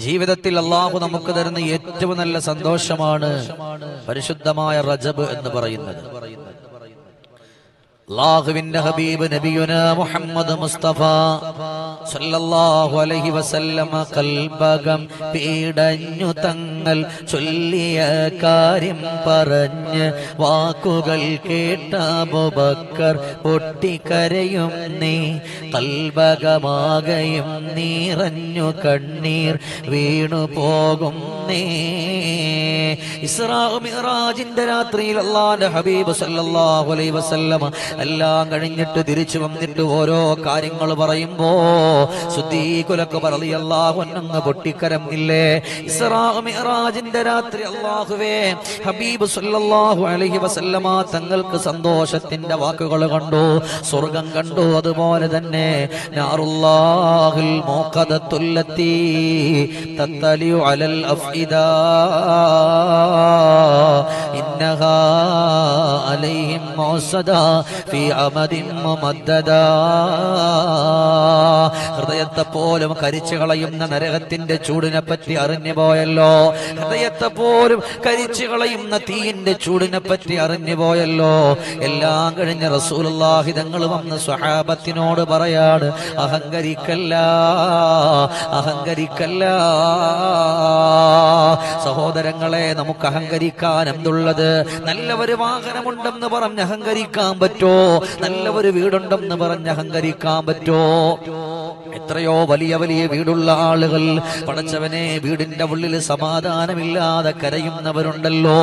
ജീവിതത്തിൽ അള്ളാഹു നമുക്ക് തരുന്ന ഏറ്റവും നല്ല സന്തോഷമാണ് പരിശുദ്ധമായ റജബ് എന്ന് പറയുന്നത്. അല്ലാഹുവിന്റെ ഹബീബ് നബിയുനാ മുഹമ്മദ് മുസ്തഫ സല്ലല്ലാഹു അലൈഹി വസല്ലമ കൽബകം പീഡഞ്ഞു തങ്ങൾ ചൊല്ലിയ കാര്യം പറഞ്ഞ് വാക്കുകൾ കേട്ട അബൂബക്കർ പൊട്ടിക്കരയും നീ കൽബകമാകയും നിറഞ്ഞു കണ്ണീർ വീണു പോകും നീ. ഇസ്രാ മിഅ്റാജിന്റെ രാത്രിയിൽ അല്ലാഹുവിന്റെ ഹബീബ് സല്ലല്ലാഹു അലൈഹി വസല്ലമ എല്ലാം കഴിഞ്ഞിട്ട് തിരിച്ചു വന്നിട്ട് ഓരോ കാര്യങ്ങൾ പറയുമ്പോ സിദ്ദീഖുൽ അക്ബർ റളിയല്ലാഹു അൻഹു പൊട്ടിക്കരഞ്ഞില്ലേ? ഇസ്രാ മിഅ്റാജിന്റെ രാത്രി അല്ലാഹുവേ ഹബീബ് സല്ലല്ലാഹു അലൈഹി വസല്ലമ തങ്ങൾക്ക് സന്തോഷത്തിന്റെ വാക്കുകൾ കണ്ടു, സ്വർഗ്ഗം കണ്ടു. അതുപോലെ തന്നെ നാറുല്ലാഹിൽ മുഖദത്തുല്ലത്തി തത്തലിഉ അലൽ അഫ്ഇദാ ഇന്നഹാ അലൈഹിം മുസദാ ഫീ അമദിൻ മുമദ്ദദാ. ഹൃദയത്തെ പോലും കരിച്ചു കളയുന്ന നരകത്തിന്റെ ചൂടിനെ പറ്റി അറിഞ്ഞു പോയല്ലോ. ഹൃദയത്തെ പോലും കരിച്ചു കളയുന്ന തീയിന്റെ ചൂടിനെ പറ്റി അറിഞ്ഞു പോയല്ലോ. എല്ലാം കഴിഞ്ഞ റസൂലുള്ളാഹി തങ്ങൾ വന്ന് സ്വഹാബത്തിനോട് പറയാണ്, അഹങ്കരിക്കല്ല, അഹങ്കരിക്കല്ല. സഹോദരങ്ങളെ, നമുക്ക് അഹങ്കരിക്കാൻ എന്തുള്ളത്? നല്ല ഒരു വാഹനമുണ്ടെന്ന് പറഞ്ഞ് അഹങ്കരിക്കാൻ പറ്റോ? നല്ല ഒരു വീടുണ്ടെന്ന് പറഞ്ഞ് അഹങ്കരിക്കാൻ പറ്റോ? എത്രയോ വലിയ വലിയ വീടുള്ള ആളുകൾ പടച്ചവനെ വീടിന്റെ ഉള്ളിൽ സമാധാനമില്ലാതെ കരയുന്നവരുണ്ടല്ലോ.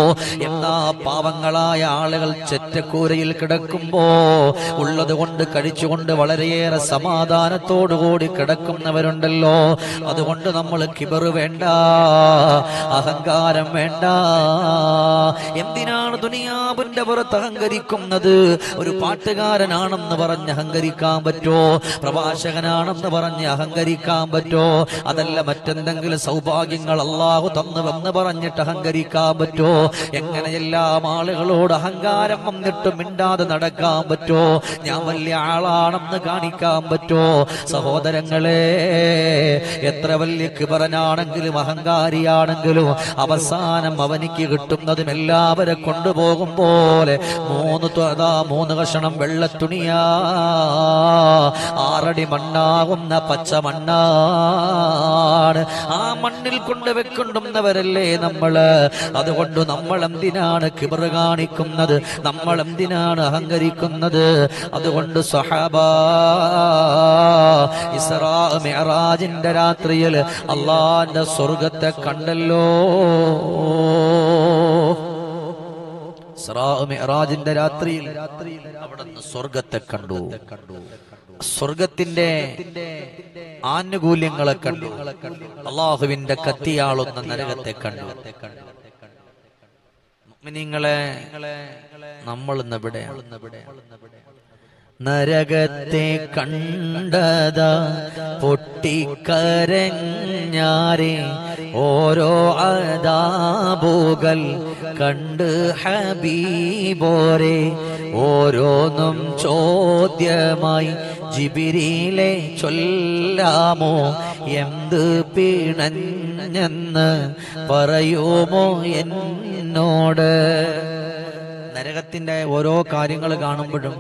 എന്നാ പാവങ്ങളായ ആളുകൾ ചെറ്റക്കൂരയിൽ കിടക്കുമ്പോ ഉള്ളത് കൊണ്ട് കഴിച്ചുകൊണ്ട് വളരെയേറെ സമാധാനത്തോടുകൂടി കിടക്കുന്നവരുണ്ടല്ലോ. അതുകൊണ്ട് നമ്മൾ കിബർ വേണ്ട, അഹങ്കാരം വേണ്ട. എന്തിനാണ് ദുനിയാവിന്റെ പുറത്ത് അഹങ്കരിക്കുന്നത്? ഒരു പാട്ടുകാരനാണെന്ന് പറഞ്ഞ് അഹങ്കരിക്കാൻ പറ്റോ? പ്രഭാഷകനാണെന്ന് പറഞ്ഞ് അഹങ്കരിക്കാൻ പറ്റോ? അതല്ല മറ്റെന്തെങ്കിലും സൗഭാഗ്യങ്ങൾ അല്ലാഹു തന്നുവെന്ന് പറഞ്ഞിട്ട് അഹങ്കരിക്കാൻ പറ്റോ? എങ്ങനെയെല്ലാം ആളുകളോട് അഹങ്കാരം വന്നിട്ട് മിണ്ടാതെ നടക്കാൻ പറ്റോ? ഞാൻ വലിയ ആളാണെന്ന് കാണിക്കാൻ പറ്റോ? സഹോദരങ്ങളെ, എത്ര വലിയ കിബറനാണെങ്കിലും അഹങ്കാരിയാണെങ്കിലും അവസാനം അവനിക്ക് കിട്ടുന്നതും എല്ലാവരെ കൊണ്ടുപോകും പോലെ മൂന്ന് കഷണം വെള്ളത്തുണിയാ, 6 അടി മണ്ണാകുന്ന പച്ച മണ്ണാണ്. ആ മണ്ണിൽ കൊണ്ട് വെക്കൊണ്ടുന്നവരല്ലേ നമ്മള്. അതുകൊണ്ട് നമ്മൾ എന്തിനാണ് കിബർ കാണിക്കുന്നത്? നമ്മൾ എന്തിനാണ് അഹങ്കരിക്കുന്നത്? അതുകൊണ്ട് സ്വഹാബാ, ഇസ്രാ മിഅ്റാജിന്റെ രാത്രിയിൽ അല്ലാഹുവിന്റെ സ്വർഗ്ഗത്തെ കണ്ടല്ലോ. ഇസ്രാ മിഅ്റാജിന്റെ രാത്രിയിൽ അവിടുന്ന് സ്വർഗ്ഗത്തെ കണ്ടു. സ്വർഗത്തിന്റെ ആനുകൂല്യങ്ങളെ കണ്ടു. അള്ളാഹുവിന്റെ കത്തിയാളുന്ന നരകത്തെ കണ്ടു. മുഅ്മിനീങ്ങളെ, നമ്മൾ ഇന്നെവിടെയാണ്? നരകത്തെ കണ്ടതാ പൊട്ടിക്കരഞ്ഞാരെ, ഓരോ അദാബുകൾ കണ്ട് ഹബീബോരെ. ഓരോന്നും ചോദ്യമായി ജിബ്രീലെ ചൊല്ലാമോ? എന്ത് പിണഞ്ഞെന്ന് പറയുമോ എന്നോട്? നരകത്തിന്റെ ഓരോ കാര്യങ്ങൾ കാണുമ്പോഴും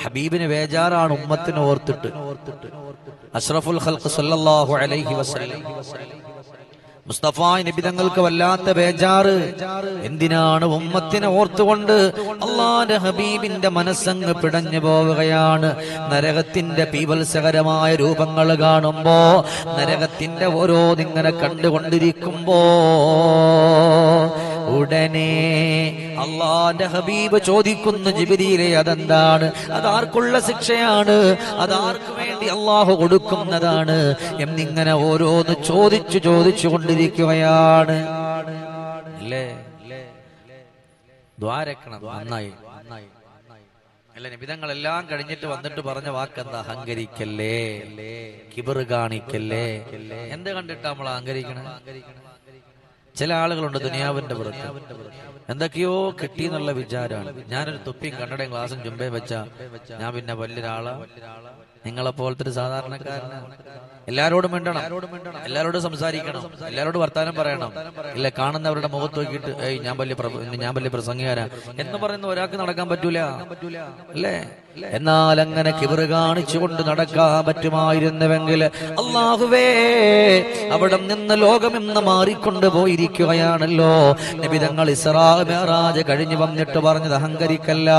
ഹബീബിന് ബേജാറാണ്, ഉമ്മത്തിനെ ഓർത്തിട്ട്. അഷ്റഫുൽ ഖൽഖ് സല്ലല്ലാഹു അലൈഹി വസല്ലം മുസ്തഫ നബി തങ്ങൾക്ക് വല്ലാത്ത ബേജാറ്. എന്തിനാണ്? ഉമ്മത്തിനെ ഓർത്തുകൊണ്ട് അല്ലാഹുവിന്റെ ഹബീബിന്റെ മനസ്സങ്ങ് പിടഞ്ഞു പോവുകയാണ്. നരകത്തിന്റെ പീവത്സകരമായ രൂപങ്ങൾ കാണുമ്പോ, നരകത്തിന്റെ ഓരോന്നിങ്ങനെ കണ്ടുകൊണ്ടിരിക്കുമ്പോ ഉടനെ അല്ലാഹുവിന്റെ ഹബീബ് ചോദിക്കുന്നു, ജിബ്രീലേ, അതെന്താണ്? അതാർക്കുള്ള ശിക്ഷയാണ്? അതാർക്ക് വേണ്ടി അല്ലാഹു കൊടുക്കുന്നതാണ്? എന്നിങ്ങനെ ഓരോന്ന് ചോദിച്ചു കൊണ്ടിരിക്കുകയാണ്. അല്ലേ? ദ്വാരക്കണം നന്നായി. അല്ല, നിബിധങ്ങളെല്ലാം കഴിഞ്ഞിട്ട് വന്നിട്ട് പറഞ്ഞ വാക്കെന്താ? അഹങ്കരിക്കല്ലേ, കിബർ കാണിക്കല്ലേ. എന്ത് കണ്ടിട്ടാ നമ്മൾ അഹങ്കരിക്കണം? ചില ആളുകളുണ്ട് ദുനിയാവിന്റെ പുറത്ത് എന്തൊക്കെയോ കിട്ടി എന്നുള്ള വിചാരമാണ്. ഞാനൊരു തൊപ്പിയും കണ്ണടയും ഗ്ലാസും ചുമ്പേ വെച്ച ഞാൻ പിന്നെ വലിയൊരാളാ? നിങ്ങളെപ്പോലത്തെ ഒരു സാധാരണക്കാരനാണ്. എല്ലാരോടും മിണ്ടണം, എല്ലാരോടും സംസാരിക്കണം, എല്ലാരോടും വർത്താനം പറയണം. ഇല്ല, കാണുന്നവരുടെ മുഖത്ത് നോക്കിയിട്ട് ഞാൻ വലിയ പ്രസംഗികാരാ എന്ന് പറയുന്ന ഒരാൾക്ക് നടക്കാൻ പറ്റൂല അല്ലേ? എന്നാൽ അങ്ങനെ കിബറ് കാണിച്ചുകൊണ്ട് നടക്കാൻ പറ്റുമായിരുന്നുവെങ്കിൽ അല്ലാഹുവേ, അവിടെ നിന്ന് ലോകം ഇന്ന് മാറിക്കൊണ്ട് പോയിരിക്കുകയാണല്ലോ. നബി തങ്ങൾ ഇസ്രാ മിഅ്റാജ് കഴിഞ്ഞു വന്നിട്ട് പറഞ്ഞത് അഹങ്കരിക്കല്ല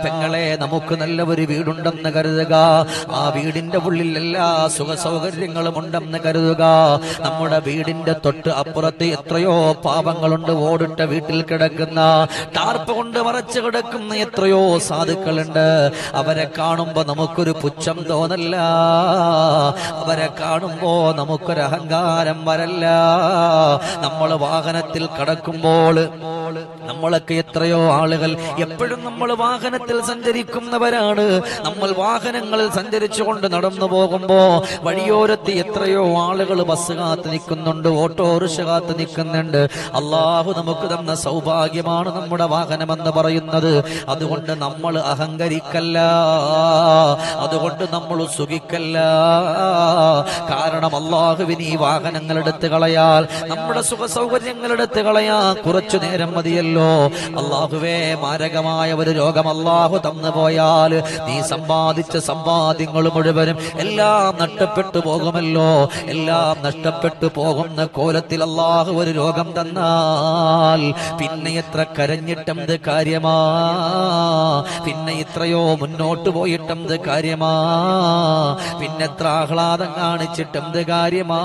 പെങ്ങളെ, നമുക്ക് നല്ല ഒരു വീടുണ്ടെന്ന് കരുതുക, ആ വീടിന്റെ ഉള്ളിൽ എല്ലാ സുഖ സൗകര്യങ്ങളും ഉണ്ടെന്ന് കരുതുക. നമ്മുടെ വീടിന്റെ തൊട്ട് അപ്പുറത്ത് എത്രയോ പാപങ്ങളുണ്ട്. ഓടിട്ട വീട്ടിൽ കിടക്കുന്ന, ടാർപ്പ് കൊണ്ട് മറച്ചു കിടക്കുന്ന എത്രയോ സാധുക്കളുണ്ട്. അവരെ കാണുമ്പോ നമുക്കൊരു പുച്ഛം തോന്നല്ല, അവരെ കാണുമ്പോ നമുക്കൊരു അഹങ്കാരം വരല്ല. നമ്മൾ വാഹനത്തിൽ കടക്കുമ്പോൾ നമ്മളൊക്കെ എത്രയോ ആളുകൾ എപ്പോഴും നമ്മൾ വാഹനത്തിൽ സഞ്ചരിക്കുന്നവരാണ്. നമ്മൾ വാഹനങ്ങളിൽ സഞ്ചരിച്ചുകൊണ്ട് നടന്നു പോകുമ്പോ വഴിയോരത്ത് എത്രയോ ആളുകൾ ബസ് കാത്ത് നിൽക്കുന്നുണ്ട്, ഓട്ടോറിക്ഷ കാത്ത് നിൽക്കുന്നുണ്ട്. അള്ളാഹു നമുക്ക് തന്ന സൗഭാഗ്യമാണ് നമ്മുടെ വാഹനമെന്ന് പറയുന്നത്. അതുകൊണ്ട് നമ്മൾ അഹങ്കരിക്കല്ല, അതുകൊണ്ട് നമ്മൾ സുഖിക്കല്ല. കാരണം അള്ളാഹുവിന് ഈ വാഹനങ്ങൾ എടുത്ത് കളയാൽ, നമ്മുടെ സുഖ സൗകര്യങ്ങൾ എടുത്ത് കളയാൻ കുറച്ചു നേരം മതിയല്ലോ. അള്ളാഹുവേ, മാരകമായ ഒരു രോഗം അള്ളാഹു തന്നു പോയാൽ നീ സമ്പാദിച്ച സമ്പാദ്യങ്ങൾ മുഴുവനും എല്ലാം നഷ്ടപ്പെട്ടു പോകുമല്ലോ. എല്ലാം നഷ്ടപ്പെട്ടു പോകുന്ന കോലത്തിൽ അള്ളാഹു ഒരു രോഗം തന്നാൽ പിന്നെ എത്ര കരഞ്ഞിട്ടെന്ത് കാര്യമാ, പിന്നെ ഇത്രയോ മുന്നോട്ട് പോയിട്ടെന്ത് കാര്യമാ, പിന്നെ എത്ര ആഹ്ലാദം കാണിച്ചിട്ടെന്ത് കാര്യമാ.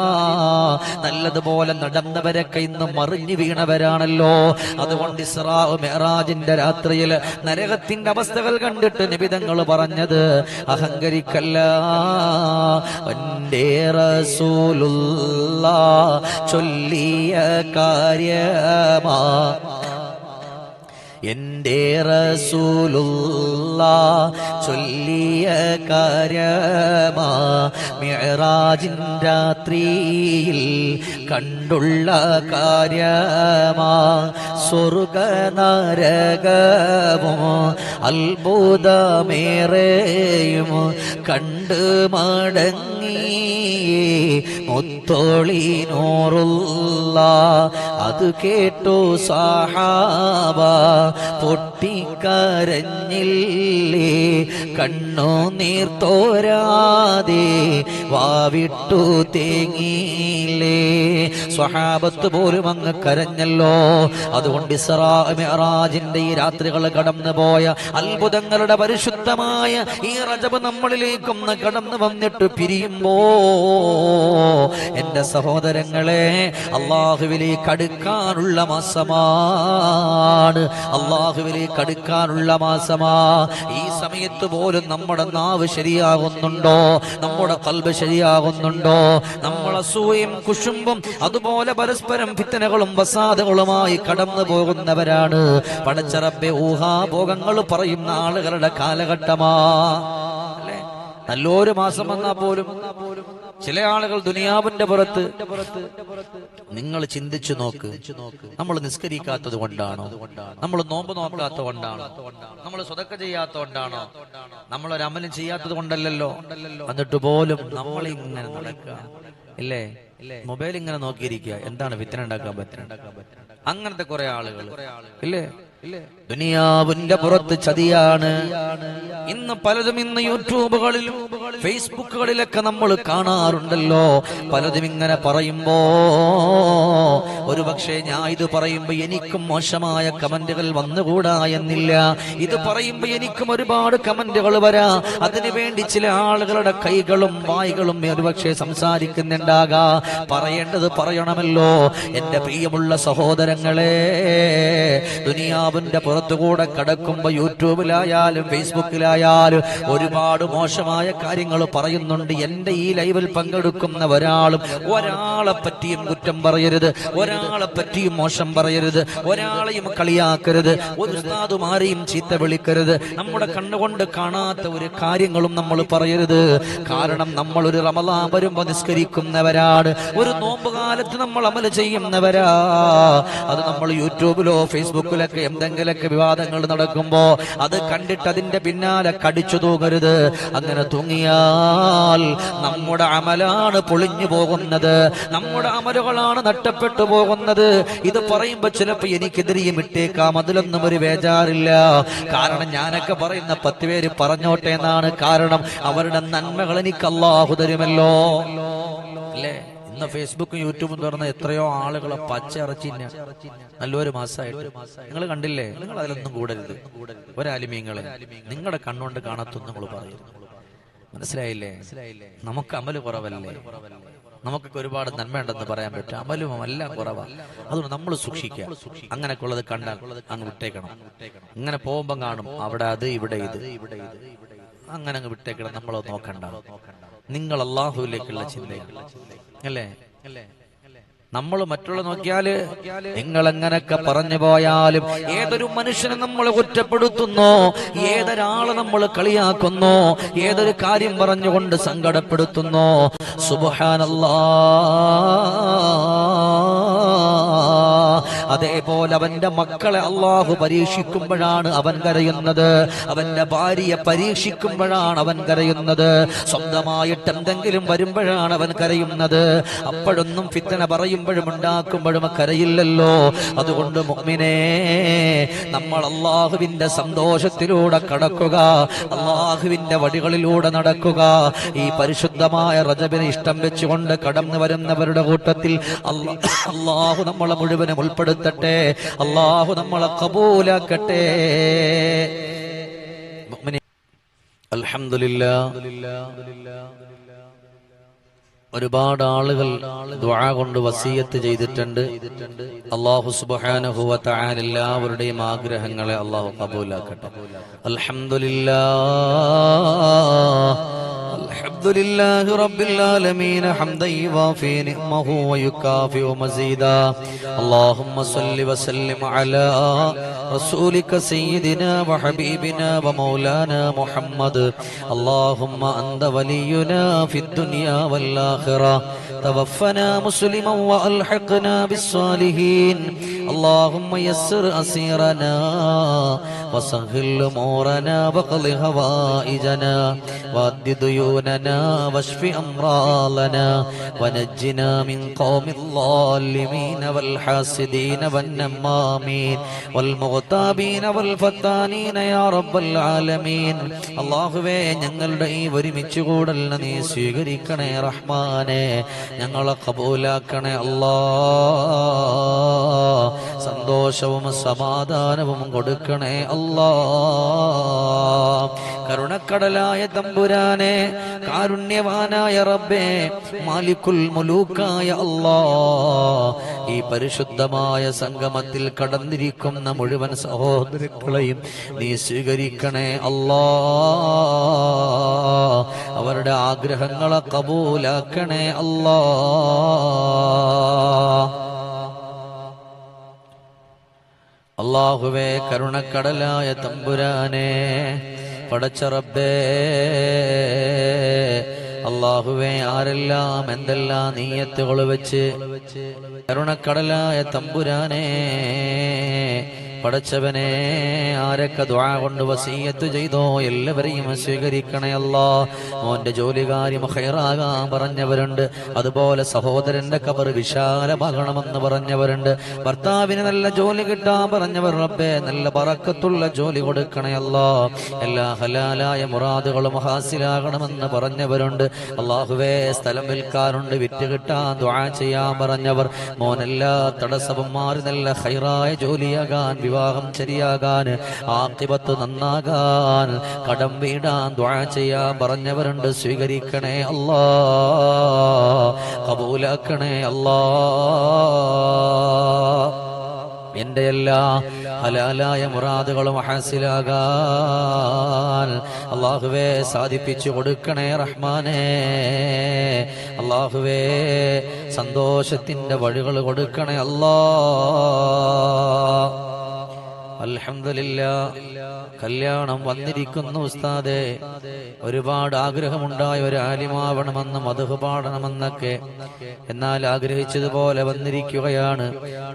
നല്ലതുപോലെ നടന്നവരൊക്കെ ഇന്ന് മറിഞ്ഞു വീണവരാണല്ലോ. അതുകൊണ്ട് ഇസ്രാ മിഅ്റാജിന്റെ രാത്രിയിൽ നരകത്തിന്റെ അവസ്ഥകൾ കണ്ടിട്ട് നബി തങ്ങൾ പറഞ്ഞത് അഹങ്കരിക്കല്ല. വന്ദേ റസൂലുള്ളാഹ് ചൊല്ലിയ കാര്യമാ, എന്റെ റസൂലുള്ളാഹ് ചൊല്ലിയ കാര്യമാ, മിഅ്റാജിൻ രാത്രിയിൽ കണ്ടുള്ള കാര്യമാ. സ്വർഗ നരകമോ അത്ഭുതമേറെയും കണ്ട് മടങ്ങി മുത്തോളി നൂറുള്ളാഹ്. അത് കേട്ടു സഹാബ പൊട്ടിക്കരഞ്ഞില്ലേ, കണ്ണു നീർത്തോരാതെ വാവിട്ടു തേങ്ങിയില്ലേ. സ്വഹാബത്ത് പോലും അങ്ങ് കരഞ്ഞല്ലോ. അതുകൊണ്ട് ഇസ്രാ മിഅ്റാജിന്റെ ഈ രാത്രികൾ കടന്നു പോയ അത്ഭുതങ്ങളുടെ പരിശുദ്ധമായ ഈ റജബ് നമ്മളിലേക്കൊന്ന് കടന്നു വന്നിട്ട് പിരിയുമ്പോ എന്റെ സഹോദരങ്ങളെ, അള്ളാഹുവിലേക്ക് അടുക്കാനുള്ള മാസമാണ്, അള്ളാഹുവിലേക്ക് അടുക്കാനുള്ള മാസമാ. ഈ സമയത്ത് പോലും നമ്മുടെ നാവ് ശരിയാകുന്നുണ്ടോ, നമ്മുടെ ഖൽബ് ശരിയാകുന്നുണ്ടോ? നമ്മൾ അസൂയയും കുശുമ്പും അതുപോലെ പരസ്പരം ഫിത്നകളും വസാദകളുമായി കടന്നു പോകുന്നവരാണ്. പടച്ച റബ്ബേ, ഊഹാഭോഗങ്ങൾ പറയുന്ന ആളുകളുടെ കാലഘട്ടമാ അല്ലേ? നല്ലൊരു മാസം വന്നാൽ പോലും ചില ആളുകൾ ദുനിയാവിന്റെ പുറത്ത്, നിങ്ങൾ ചിന്തിച്ചു നോക്ക്, നമ്മൾ നിസ്കരിക്കാത്തത് കൊണ്ടാണോ, നമ്മൾ നോമ്പ് നോക്കാത്തത് കൊണ്ടാണോ, നമ്മൾ സ്വതക്ക ചെയ്യാത്തത് കൊണ്ടാണോ, നമ്മളൊരു അമലും ചെയ്യാത്തത് കൊണ്ടല്ലല്ലോ. എന്നിട്ട് പോലും നമ്മൾ ഇങ്ങനെ നടക്കുക ഇല്ലേ, മൊബൈൽ ഇങ്ങനെ നോക്കിയിരിക്കുക. എന്താണ് ഫിത്ന ഉണ്ടാക്കാൻ പറ്റുന്നത്? അങ്ങനത്തെ കുറെ ആളുകൾ ഇല്ലേ? ദുനിയാവിന്റെ പുറത്ത് ചതിയാണ്. ഇന്ന് പലതും ഇന്ന് യൂട്യൂബുകളിലും ഫേസ്ബുക്കുകളിലൊക്കെ നമ്മൾ കാണാറുണ്ടല്ലോ. പലതും ഇങ്ങനെ പറയുമ്പോ ഒരു പക്ഷേ ഞാൻ ഇത് പറയുമ്പോ എനിക്കും മോശമായ കമന്റുകൾ വന്നുകൂടാ എന്നില്ല. ഇത് പറയുമ്പോ എനിക്കും ഒരുപാട് കമന്റുകൾ വരാം. അതിനുവേണ്ടി ചില ആളുകളുടെ കൈകളും വായ്കളും ഒരുപക്ഷെ സംസാരിക്കുന്നുണ്ടാകാ. പറയേണ്ടത് പറയണമല്ലോ. എന്റെ പ്രിയമുള്ള സഹോദരങ്ങളെ, ദുനിയാവിന്റെ പുറത്തുകൂടെ കടക്കുമ്പോ യൂട്യൂബിലായാലും ഫേസ്ബുക്കിലായാലും ഒരുപാട് മോശമായ കാര്യങ്ങൾ പറയുന്നുണ്ട്. എന്റെ ഈ ലൈവിൽ പങ്കെടുക്കുന്ന ഒരാളെ പറ്റിയും കുറ്റം പറയരുത്, ഒരാളെ പറ്റിയും മോശം പറയരുത്, ഒരാളെയും കളിയാക്കരുത്, ഒരു ഉസ്താദുമാരെയും ചീത്ത വിളിക്കരുത്, നമ്മുടെ കണ്ണുകൊണ്ട് കാണാത്ത ഒരു കാര്യങ്ങളും നമ്മൾ പറയരുത്. കാരണം നമ്മൾ ഒരു റമളാൻ വരുമ്പോ നിസ്കരിക്കുന്നവരാണ്, ഒരു നോമ്പ് കാലത്ത് നമ്മൾ അമൽ ചെയ്യുന്നവരാ. അത് നമ്മൾ യൂട്യൂബിലോ ഫേസ്ബുക്കിലൊക്കെ എന്തെങ്കിലൊക്കെ വിവാദങ്ങൾ നടക്കുമ്പോ അത് കണ്ടിട്ട് അതിന്റെ പിന്നാലെ കടിച്ചു തൂങ്ങരുത്. അങ്ങനെ തൂങ്ങിയാൽ നമ്മുടെ അമലാണ് പൊളിഞ്ഞു പോകുന്നത്, നമ്മുടെ അമലുകളാണ് നഷ്ടപ്പെട്ടു പോകുന്നത്. ഇത് പറയുമ്പോ ചിലപ്പോ എനിക്കെതിരെയും ഇട്ടേക്കാം, അതിലൊന്നും ഒരു ബേജാറില്ല. കാരണം ഞാനൊക്കെ പറയുന്ന 10 പേര് പറഞ്ഞോട്ടെ എന്നാണ്. കാരണം അവരുടെ നന്മകൾ എനിക്ക് അല്ലാഹു തരുമല്ലോ അല്ലേ. ഇന്ന് ഫേസ്ബുക്കും യൂട്യൂബും തുറന്ന എത്രയോ ആളുകളെ പച്ച ഇറച്ചിന് നല്ലൊരു മാസമായിട്ട് നിങ്ങൾ കണ്ടില്ലേ? നിങ്ങൾ അതിലൊന്നും കൂടരുത്. ഒരാലിമീങ്ങളെ നിങ്ങളുടെ കണ്ണുകൊണ്ട് കാണത്തൊന്നും നിങ്ങൾ പറയും. മനസ്സിലായില്ലേ? നമുക്ക് അമല് കുറവല്ലേ? നമുക്കൊക്കെ ഒരുപാട് നന്മ ഉണ്ടെന്ന് പറയാൻ പറ്റും, അമലും എല്ലാം കുറവാണ്. അതുകൊണ്ട് നമ്മൾ സൂക്ഷിക്കുക. അങ്ങനെയൊക്കെ ഉള്ളത് കണ്ടാൽ അങ്ങ് വിട്ടേക്കണം. ഇങ്ങനെ പോകുമ്പോ കാണും അവിടെ അത് ഇവിടെ ഇത്, അങ്ങനെ അങ്ങ് വിട്ടേക്കണം. നമ്മൾ നോക്കണ്ട. നിങ്ങൾ അല്ലാഹുവിലേക്കുള്ള ചിന്തയാണ് അല്ലേ? നമ്മൾ മറ്റുള്ള നോക്കിയാല് നിങ്ങൾ എങ്ങനൊക്കെ പറഞ്ഞു പോയാലും ഏതൊരു മനുഷ്യനെ നമ്മൾ കുറ്റപ്പെടുത്തുന്നോ, ഏതൊരാളെ നമ്മൾ കളിയാക്കുന്നോ, ഏതൊരു കാര്യം പറഞ്ഞുകൊണ്ട് സങ്കടപ്പെടുത്തുന്നോ, സുബ്ഹാനല്ലാഹ്, അതേപോലെ അവന്റെ മക്കളെ അല്ലാഹു പരീക്ഷിക്കുമ്പോഴാണ് അവൻ കരയുന്നത്. അവന്റെ ഭാര്യയെ പരീക്ഷിക്കുമ്പോഴാണ് അവൻ കരയുന്നത്. സ്വന്തമായിട്ട് എന്തെങ്കിലും വരുമ്പോഴാണ് അവൻ കരയുന്നത്. അപ്പോഴൊന്നും ഫിത്ന പറയുമ്പോഴും ഉണ്ടാക്കുമ്പോഴും കരയില്ലല്ലോ. അതുകൊണ്ട് മുഅ്മിനേ, നമ്മൾ അല്ലാഹുവിന്റെ സന്തോഷത്തിലൂടെ കടക്കുക, അല്ലാഹുവിന്റെ വഴികളിലൂടെ നടക്കുക. ഈ പരിശുദ്ധമായ റജബിനെ ഇഷ്ടം വെച്ചുകൊണ്ട് കടന്നു വരുന്നവരുടെ കൂട്ടത്തിൽ അല്ലാഹു നമ്മളെ മുഴുവനും ഉൾപ്പെടുത്തട്ടെ. അല്ലാഹു നമ്മളെ ഖബൂലാക്കട്ടെ. മുഅ്മിനീൻ, അൽഹംദുലില്ലാഹ്, ഒരുപാട് ആളുകൾ ദുആ കൊണ്ട് വസിയത്ത് ചെയ്തിട്ടുണ്ട്. അല്ലാഹു സുബ്ഹാനഹു വ തആല എല്ലാവരുടെയും ആഗ്രഹങ്ങളെ അല്ലാഹു ഖബൂലാക്കട്ടെ. അൽഹംദുലില്ലാഹ് അൽഹംദുലില്ലാഹി റബ്ബിൽ ആലമീൻ ഹംദൻ യുവാഫി നിഅമഹു വയുകാഫിഉ മസീദാ. അല്ലാഹുമ്മ സ്വല്ലി വസല്ലിം അലാ റസൂലിക സയ്യിദിനാ വഹബീബിനാ വമൗലാനാ മുഹമ്മദ്. അല്ലാഹുമ്മ അന്ത വലിയുനാ ഫിദ് ദുനിയാ വൽ ആഖിറ. توفنا مسلما والحقنا بالصالحين. اللهم يسر اسيرنا وسهل امورنا واقض هوائجنا واد ديوننا واشف امراضنا ونجنا من قوم الظالمين والحاسدين والنمامين والمغتابين والفتانين يا رب العالمين. അല്ലാഹുവേ, ഞങ്ങളുടെ ഈ ഒരുമിച്ച് കൂടൽ നീ സ്വീകരിക്കണേ റഹ്മാനേ. ഞങ്ങളെ ഖബൂലാക്കണേ അല്ലാഹ്. സന്തോഷവും സമാധാനവും കൊടുക്കണേ അല്ലാഹ്. കരുണക്കടലായ തമ്പുരാനെ, കാരുണ്യവാനായ റബ്ബേ, മാലിക്കുൽ മുലൂക്കായ അല്ലാഹ്, ഈ പരിശുദ്ധമായ സംഗമത്തിൽ കടന്നിരിക്കുന്ന മുഴുവൻ സഹോദരങ്ങളെയും നീ സ്വീകരിക്കണേ അല്ലാഹ്. അവരുടെ ആഗ്രഹങ്ങളെ ഖബൂലാക്കണേ അല്ലാഹ്. അല്ലാഹുവേ, കരുണക്കടലായ തമ്പുരാനെ, പടച്ച റബ്ബേ, അല്ലാഹുവേ, ആരെല്ലാം എന്തെല്ലാം നീയത്തുകൾ വെച്ച് കരുണക്കടലായ തമ്പുരാനെ, പടച്ചവനെ, ആരൊക്കെ ദുആ കൊണ്ട് വസിയത്ത് ചെയ്തോ എല്ലാവരെയും സ്വീകരിക്കണേ അല്ലാഹ്. മോന്റെ ജോലികാര്യം ഖൈറാകാൻ പറഞ്ഞവരുണ്ട്, അതുപോലെ സഹോദരന്റെ ഖബർ വിശാലമാകണമെന്ന് പറഞ്ഞവരുണ്ട്, ഭർത്താവിന് നല്ല ജോലി കിട്ടാൻ പറഞ്ഞവർ റബ്ബേ നല്ല ബറക്കത്തുള്ള ജോലി കൊടുക്കണേ അല്ലാഹ്. എല്ലാ ഹലാലായ മുറാദുകളും ഹാസിലാകണമെന്ന് പറഞ്ഞവരുണ്ട്. അല്ലാഹുവേ, സ്ഥലം വിൽക്കാറുണ്ട്, വിറ്റ് കിട്ടാൻ ദുആ ചെയ്യാൻ പറഞ്ഞവർ, മോനെല്ലാ തടസ്സവും മാറി നല്ല ഖൈറായ ജോലിയാകാൻ, വിവാഹം ശരിയാകാൻ, ആഖിബത്ത് നന്നാകാൻ, കടം വീടാൻ ദുആ ചെയ്യാൻ പറഞ്ഞവരുണ്ട്. സ്വീകരിക്കണേ അല്ലാഹ്, ഖബൂലാക്കണേ അല്ലാഹ്. എന്റെ എല്ലാ ഹലാലായ മുറാദുകളും ഹാസിലാകാൻ അല്ലാഹുവേ സാധിപ്പിച്ചു കൊടുക്കണേ റഹ്മാനേ. അല്ലാഹുവേ, സന്തോഷത്തിന്റെ വഴികൾ കൊടുക്കണേ അല്ലാഹ്. അൽഹംദുലില്ലാഹ് കല്യാണം വന്നിരിക്കുന്നു ഉസ്താദേ. ഒരുപാട് ആഗ്രഹമുണ്ടായ ഒരു ആലിമാവണമെന്ന് മദ്ഹ് പാടണമെന്നൊക്കെ, എന്നാൽ ആഗ്രഹിച്ചതുപോലെ വന്നിരിക്കുകയാണ്.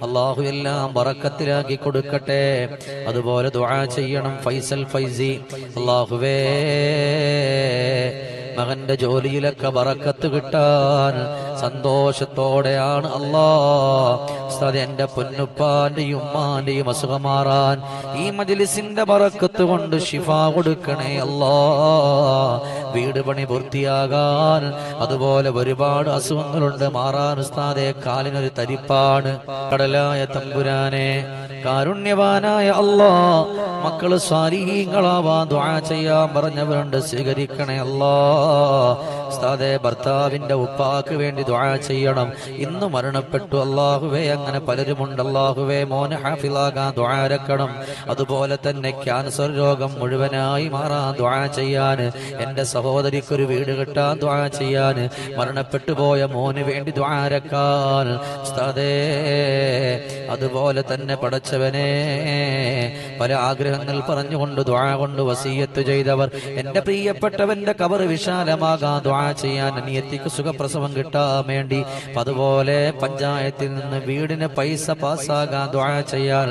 അള്ളാഹു എല്ലാം ബറക്കത്തിലാക്കി കൊടുക്കട്ടെ. അതുപോലെ ദുആ ചെയ്യണം ഫൈസൽ ഫൈസി. അള്ളാഹുവേ മകന്റെ ജോലിയിലൊക്കെ ബറക്കത്ത് കിട്ടാൻ സന്തോഷത്തോടെയാണ് ഉസ്താദ് എന്റെ പൊന്നുപ്പാന്റെയും ഉമ്മാന്റെയും അസുഖം മാറാൻ ഈ മജ്ലിസിന്റെ ബറക്കത്ത് കൊണ്ട് ശിഫ കൊടുക്കണേ വീട് പണി പൂർത്തിയാകാൻ, അതുപോലെ ഒരുപാട് അസുഖങ്ങളുണ്ട് മാറാൻ ഉസ്താദെ. കാലിനൊരു തരിപ്പാണ്. കടലായ തമ്പുരാനെ, കാരുണ്യവാനായ മക്കള് സ്വാലിഹീങ്ങളാവാൻ ദുആ ചെയ്യാൻ പറഞ്ഞവരുണ്ട്, സ്വീകരിക്കണേ ഉസ്താദെ. ഭർത്താവിന്റെ ഉപ്പാക്ക് വേണ്ടി ദുആ ചെയ്യണം. ഇന്ന് മരണപ്പെട്ടു അല്ലാഹുവേ, അങ്ങനെ പലരുമുണ്ട് അല്ലാഹുവേ. മോന് ഹാഫിളാകാൻ ദുആ ഇറക്കണം. അതുപോലെ തന്നെ ക്യാൻസർ രോഗം മുഴുവനായി മാറാൻ ദുആ ചെയ്യാൻ, എന്റെ സഹോദരിക്കൊരു വീട് കിട്ടാൻ ദുആ ചെയ്യാൻ, മരണപ്പെട്ടു പോയ മോന് വേണ്ടി ദുആ ഇറക്കാൻ ഉസ്താദേ. അതുപോലെ തന്നെ പടച്ചവനെ, പല ആഗ്രഹങ്ങൾ പറഞ്ഞുകൊണ്ട് ദുആ കൊണ്ട് വസിയത്ത് ചെയ്തവർ, എന്റെ പ്രിയപ്പെട്ടവന്റെ ഖബർ വിശാലമാകാൻ ദുആ ചെയ്യാൻ, അനിയത്തിക്ക് സുഖപ്രസവം കിട്ടാൻ വേണ്ടി, അതുപോലെ പഞ്ചായത്തിൽ നിന്ന് വീടിന് പൈസ പാസ്സാകാൻ ദുആ ചെയ്യാൻ,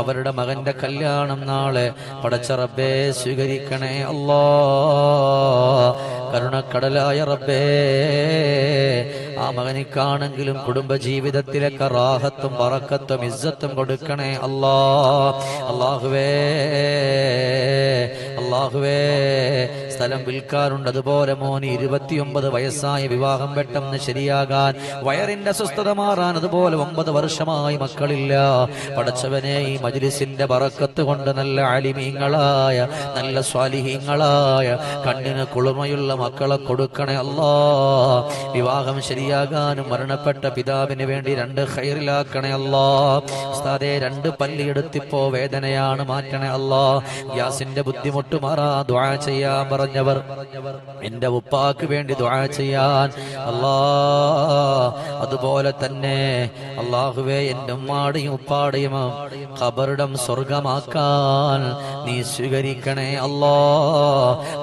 അവരുടെ മകന്റെ കല്യാണം നാളെ പടച്ച റബ്ബേ സ്വീകരിക്കണേ കരുണക്കടലായ റബ്ബേ. ആ മകനിക്കാണെങ്കിലും കുടുംബജീവിതത്തിലൊക്കെ റാഹത്തും ബറക്കത്തും ഇസ്സത്തും കൊടുക്കണേ അല്ലാഹുവേ. സ്ഥലം വിൽക്കാറുണ്ട്. അതുപോലെ മോന് 29 വയസ്സായി, വിവാഹം പെട്ടെന്ന് ശരിയാകാൻ, വയറിന്റെ അസ്വസ്ഥത മാറാൻ, അതുപോലെ 9 വർഷമായി മക്കളില്ല. പടച്ചവനെ, ഈ മജ്ലിസിന്റെ ബറക്കത്ത് കൊണ്ട് നല്ല ആലിമീങ്ങളായ, നല്ല സ്വാലിഹീങ്ങളായ, കണ്ണിന് കുളിർമയുള്ള മക്കളെ കൊടുക്കണേ വിവാഹം ശരിയാകാനും മരണപ്പെട്ട പിതാവിന് വേണ്ടി 2 ഖൈറിലാക്കണേ ഉസ്താദേ. 2 പല്ലിയെടുത്തിപ്പോ വേദനയാണ്, മാറ്റണേ ഗ്യാസിന്റെ ബുദ്ധിമുട്ട് മാറാ ദുആ ചെയ്യാൻ പറഞ്ഞവർ, എന്റെ ഉപ്പാക്ക് വേണ്ടി ദുആ ചെയ്യാൻ അതുപോലെ തന്നെ അല്ലാഹുവേ, എന്റെ ഉമ്മാടെയും ഉപ്പാടെയും ഖബറിടം സ്വർഗമാക്കാൻ നീ സ്വീകരിക്കണേ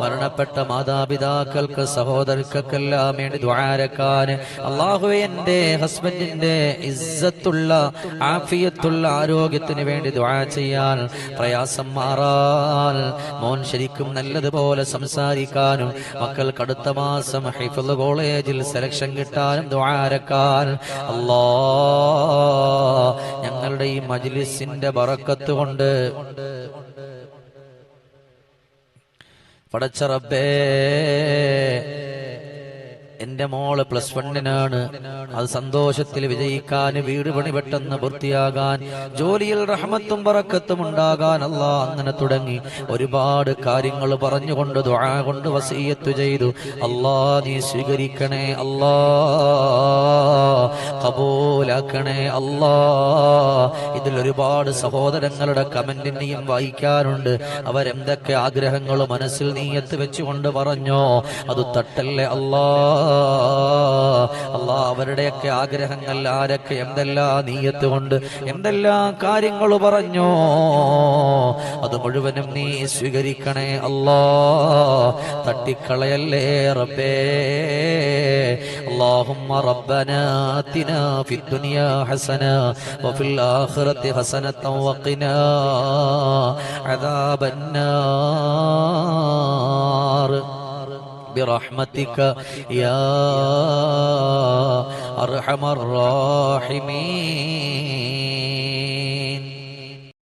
മരണപ്പെട്ട മാതാപിതാക്കൾക്ക് സഹോദരർക്കെല്ലാം വേണ്ടി ദുആ ഇറക്കാൻ അല്ലാഹുവേ, എന്റെ ഹസ്ബൻഡിന്റെ ഇസ്സത്തുള്ള ആഫിയത്തുള്ള ആരോഗ്യത്തിന് വേണ്ടി ദുആ ചെയ്യാൻ, പ്രയാസം മാറാൻ, മോൻ ശരിക്കും നല്ലതുപോലെ സംസാരിക്കാനും, മക്കൾക്ക് അടുത്ത മാസം ഹിഫ്ള് കോളേജിൽ സെലക്ഷൻ കിട്ടാനും ദുആ ഇറക്കാൻ ഞങ്ങളുടെ ഈ മജ്ലിസിന്റെ ബറക്കത്ത് കൊണ്ട് പടച്ച റബ്ബേ, എന്റെ മോള് +1 അത് സന്തോഷത്തിൽ വിജയിക്കാൻ, വീട് പണി പെട്ടെന്ന് പൂർത്തിയാകാൻ, ജോലിയിൽ റഹ്മത്തും ബറക്കത്തും ഉണ്ടാകാൻ അങ്ങനെ തുടങ്ങി ഒരുപാട് കാര്യങ്ങൾ പറഞ്ഞുകൊണ്ട് ദുആ കൊണ്ട് വസിയത്ത് ചെയ്തു. നീ സ്വീകരിക്കണേ ഖബൂലാക്കണേ ഇതിൽ ഒരുപാട് സഹോദരങ്ങളുടെ കമന്റിനെയും വായിക്കാറുണ്ട്. അവരെന്തൊക്കെ ആഗ്രഹങ്ങൾ മനസ്സിൽ നീയത്ത് വെച്ചുകൊണ്ട് പറഞ്ഞോ, അത് തട്ടല്ലേ അവരുടെയൊക്കെ ആഗ്രഹങ്ങൾ ആരൊക്കെ എന്തെല്ലാം നീയത്ത് കൊണ്ട് എന്തെല്ലാം കാര്യങ്ങൾ പറഞ്ഞോ, അത് മുഴുവനും നീ സ്വീകരിക്കണേ തട്ടിക്കളയല്ലേ റബ്ബേ. اللهم ربنا آتنا في الدنيا حسنة وفي الآخرة حسنة وقنا عذاب النار برحمتك يا أرحم الراحمين.